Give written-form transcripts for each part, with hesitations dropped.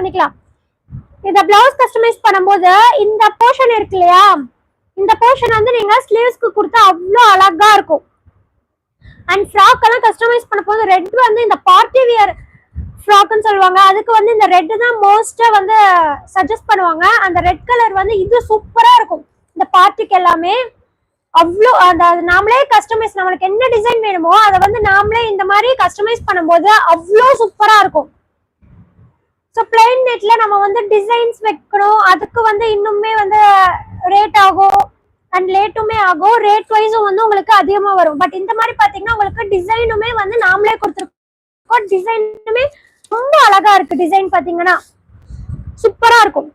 பண்ணிக்கலாம். இந்த blouse customise பண்ணும்போது இந்த போர்ஷன் இருக்கு இல்லையா, இந்த போர்ஷன் வந்து நீங்க ஸ்லீவ்ஸ்க்கு கொடுத்தா அவ்வளோ அழகா இருக்கும். அண்ட் ஃப்ராக் எல்லாம் கஸ்டமைஸ் பண்ண போது ரெட் வந்து இந்த பார்ட்டி வியர் ஃப்ராக்னு சொல்லுவாங்க, அதுக்கு வந்து இந்த ரெட் தான் மோஸ்டா வந்து சஜஸ்ட் பண்ணுவாங்க. அந்த ரெட் கலர் வந்து இது சூப்பரா இருக்கும் இந்த பார்ட்டிக்கு எல்லாமே. அவ்வளோ அந்த நாமளே கஸ்டமைஸ் நம்மளுக்கு என்ன டிசைன் வேணுமோ அதை வந்து நாமளே இந்த மாதிரி கஸ்டமைஸ் பண்ணும்போது அவ்வளோ சூப்பரா இருக்கும். ஸோ பிளைன் நெட்ல நம்ம வந்து டிசைன்ஸ் வைக்கணும், அதுக்கு வந்து இன்னுமே வந்து ரேட் ஆகும் அண்ட் லேட்டுமே ஆகும், ரேட் வைஸும் வந்து உங்களுக்கு அதிகமாக வரும். பட் இந்த மாதிரி பார்த்தீங்கன்னா உங்களுக்கு டிசைனுமே வந்து நாமளே கொடுத்துருக்கோம். டிசைனுமே ரொம்ப அழகா இருக்கு. டிசைன் பார்த்தீங்கன்னா சூப்பரா இருக்கும்.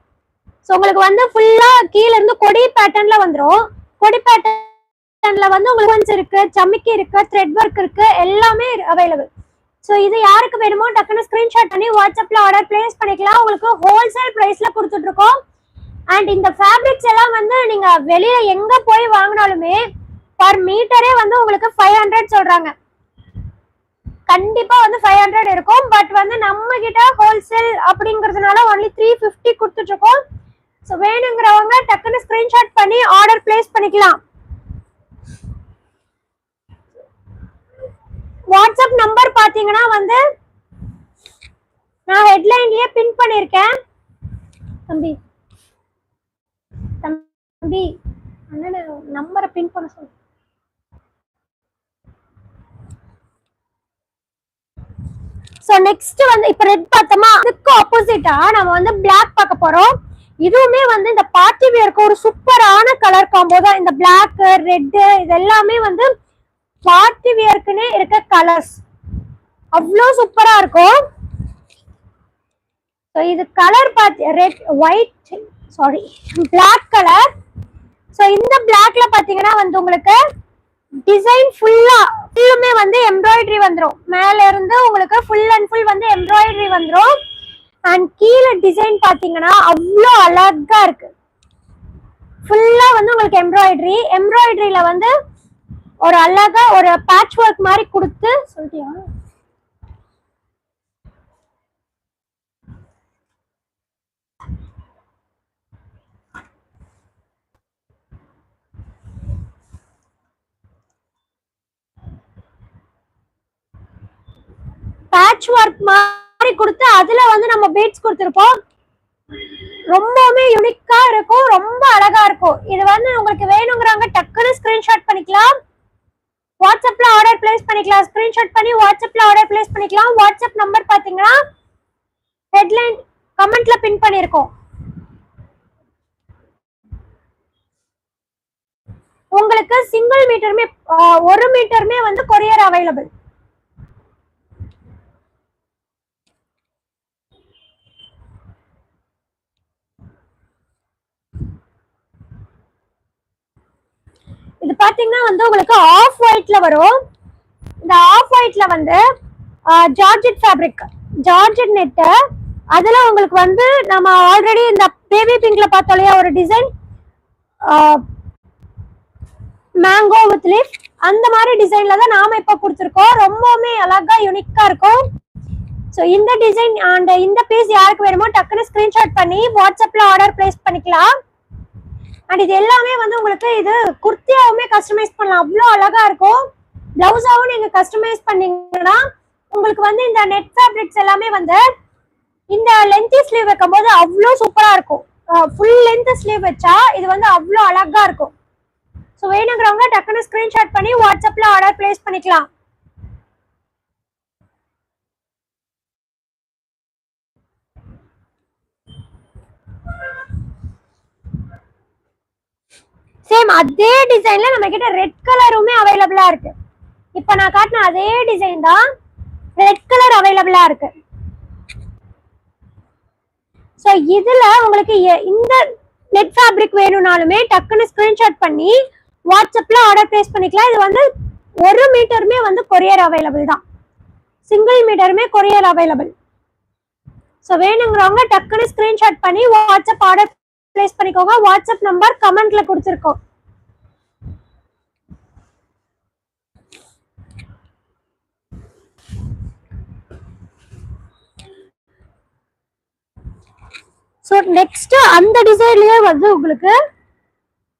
ஸோ உங்களுக்கு வந்து ஃபுல்லா கீழே இருந்து கொடி பேட்டர்ன்ல வந்துடும். கொடி பேட்டர்ன்ல வந்து உங்களுக்கு இருக்கு, சமிக்கி இருக்கு, த்ரெட் ஒர்க் இருக்கு, எல்லாமே அவைலபிள். ஸோ இது யாருக்கு வேணுமோ டக்குன்னு ஸ்கிரீன்ஷாட் பண்ணி வாட்ஸ்அப்ல ஆர்டர் பிளேஸ் பண்ணிக்கலாம். உங்களுக்கு ஹோல்சேல் பிரைஸ்ல கொடுத்துட்டு இருக்கோம். அண்ட் இந்த ஃபேப்ரிக்ஸ் எல்லாம் வந்து நீங்க வெளியில எங்க போய் வாங்கினாலுமே பர் மீட்டரே வந்து உங்களுக்கு 500 சொல்றாங்க. கண்டிப்பா வந்து 500 இருக்கும். பட் வந்து நம்ம கிட்ட ஹோல்சேல் அப்படிங்கறதுனால ஒன்லி 350 கொடுத்துட்டு இருக்கோம். ஸோ வேணுங்கிறவங்க டக்குன்னு ஸ்கிரீன்ஷாட் பண்ணி ஆர்டர் பிளேஸ் பண்ணிக்கலாம். வாட்ஸ்அப் நம்பர் பாத்தீங்கன்னா வந்து நான் ஹெட்லைன்லயே பின் பண்ணிருக்கேன். தம்பி தம்பி அண்ணன நம்பரை பின் பண்ண சொல்லு. ஸோ நெக்ஸ்ட் வந்து இப்ப ரெட் பார்த்தோமா, அதுக்கு ஆப்போசிட்டா நம்ம வந்து பிளாக் பார்க்க போறோம். இதுவுமே வந்து இந்த பார்ட்டி வியருக்கு ஒரு சூப்பரான கலர் காம்போ தான். இந்த பிளாக், ரெட் இது எல்லாமே வந்து பார்ட்டி வியருக்குன்னே இருக்க கலர்ஸ், அவ்வளோ சூப்பரா இருக்கும். ஸோ இது கலர் பார்த்து red white sorry black colour. So இந்த பிளாக்ல பாத்தீங்கன்னா வந்து உங்களுக்கு டிசைன் ஃபுல்லுமே வந்து எம்ப்ராய்டரி வந்துடும். மேல இருந்து உங்களுக்கு ஃபுல் அண்ட் ஃபுல் வந்து எம்ப்ராய்டரி வந்துடும். அண்ட் கீழே டிசைன் பாத்தீங்கன்னா அவ்வளோ அழகா இருக்கு. ஃபுல்லா வந்து உங்களுக்கு எம்ப்ராய்டரியில வந்து ஒரு அழகா ஒரு பேட்ச் ஒர்க் மாதிரி கொடுத்து சொல்லிட்டியா. பேட்ச் ஒர்க் மாதிரி கொடுத்து அதுல வந்து நம்ம பீட்ஸ் கொடுத்துருப்போம். ரொம்பவுமே யூனிக்கா இருக்கும், ரொம்ப அழகா இருக்கும். இது வந்து உங்களுக்கு வேணுங்கிறவங்க டக்குன்னு ஸ்கிரீன்ஷாட் பண்ணிக்கலாம், வாட்ஸ்அப்ல ஆர்டர் பிளேஸ் பண்ணிக்கலாம். ஸ்கிரீன்ஷாட் பண்ணி வாட்ஸ்அப்ல ஆர்டர் பிளேஸ் பண்ணிக்கலாம். வாட்ஸ்அப் நம்பர் பாத்தீங்கன்னா ஹெட்லைன் கமெண்ட்ல பின் பண்ணிருக்கோம். உங்களுக்கு சிங்கிள் மீட்டருமே 1 மீட்டருமே வந்து கொரியர் அவைலபிள். இது பாத்தீங்கன்னா வந்து உங்களுக்கு ஆஃப் ஒயிட்ல வரும். இந்த ஆஃப் ஒயிட்ல வந்து ஜார்ஜெட் ஃபேப்ரிக், ஜார்ஜெட் நெட், அதுல உங்களுக்கு வந்து நம்ம ஆல்ரெடி இந்த பேபி பிங்க்ல பார்த்தோம் இல்லையா ஒரு டிசைன் மேங்கோ வித் லீஃப், அந்த மாதிரி டிசைன்ல தான் நாம இப்ப கொடுத்துருக்கோம். ரொம்பவுமே அழகா யூனிக்கா இருக்கும். ஸோ இந்த டிசைன் அண்ட் இந்த பீஸ் யாருக்கு வேணுமோ டக்குன்னு ஸ்கிரீன்ஷாட் பண்ணி வாட்ஸ்அப்ல ஆர்டர் பிளேஸ் பண்ணிக்கலாம். அண்ட் இது எல்லாமே வந்து உங்களுக்கு இது குர்த்தியாவுமே கஸ்டமைஸ் பண்ணலாம், அவ்வளோ அழகா இருக்கும். பிளவுஸாவும் நீங்க கஸ்டமைஸ் பண்ணீங்கன்னா உங்களுக்கு வந்து இந்த நெட் ஃபேப்ரிக்ஸ் எல்லாமே வந்து இந்த லென்த் ஸ்லீவ் வைக்கும் போது அவ்வளோ சூப்பரா இருக்கும். ஃபுல் லென்த் ஸ்லீவ் வச்சா இது வந்து அவ்வளோ அழகா இருக்கும். ஸோ வேணுங்கிறவங்க டக்குன்னு ஸ்கிரீன்ஷாட் பண்ணி வாட்ஸ்அப்ல ஆர்டர் பிளேஸ் பண்ணிக்கலாம். சேம் அதே டிசைன்ல நம்ம கிட்ட ரெட் கலருமே அவைலபிளா இருக்கு. இப்ப நான் காட்டின அதே டிசைன் தான், ரெட் கலர் அவைலபிளா இருக்கு. ஸோ இதுல உங்களுக்கு இந்த நெட் ஃபேப்ரிக் வேணும்னாலுமே டக்குன்னு ஸ்கிரீன்ஷாட் பண்ணி வாட்ஸ்அப்ல ஆர்டர் பிளேஸ் பண்ணிக்கலாம். இது வந்து 1 மீட்டருமே வந்து கொரியர் அவைலபிள் தான், சிங்கிள் மீட்டருமே கொரியர் அவைலபிள். ஸோ வேணுங்கிறவங்க டக்குன்னு ஸ்கிரீன்ஷாட் பண்ணி வாட்ஸ்அப் ஆர்டர் பிளேஸ் பண்ணிக்கோங்க. வாட்ஸ்அப் நம்பர் கமெண்ட்ல கொடுத்துருக்கோம். ஸோ நெக்ஸ்ட் அந்த டிசைன்லயே வந்து உங்களுக்கு